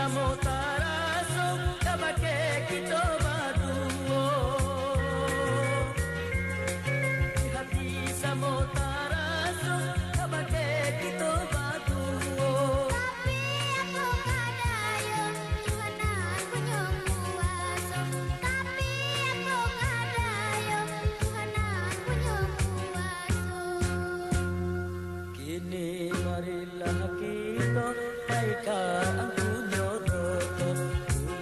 samotaraso kabake kita berdua. Di hati samotaraso kabake kita berdua. Tapi aku kadayong Tuhan aku nyongkuaso. Tapi aku kadayong Tuhan aku nyongkuaso. Kini marilah kita baika angku nyodoto.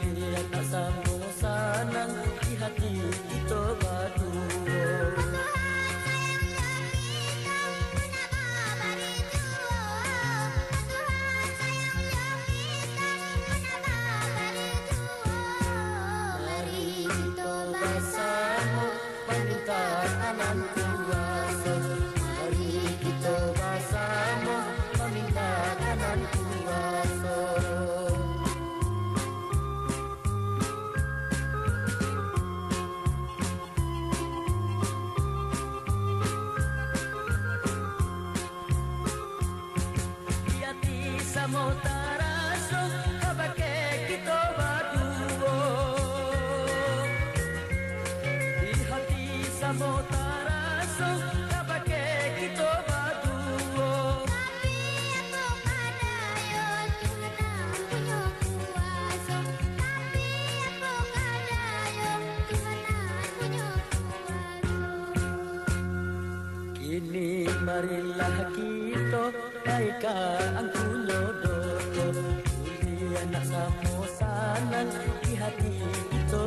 Kuliah tak sambung sanang di hati kita berdua. Kanan kuasa, mari kita bersama meminta kanan kuasa. Di hati samotaraso kabake kita berdua. Di hati samotaraso kabake kita berdua. Tapi aku kadayong Tuhan aku nyongkuaso. Tapi aku kadayong Tuhan aku nyongkuaso. Kini marilah kita baika angku nyodoto. Kuliah nak samo sanan di hati kita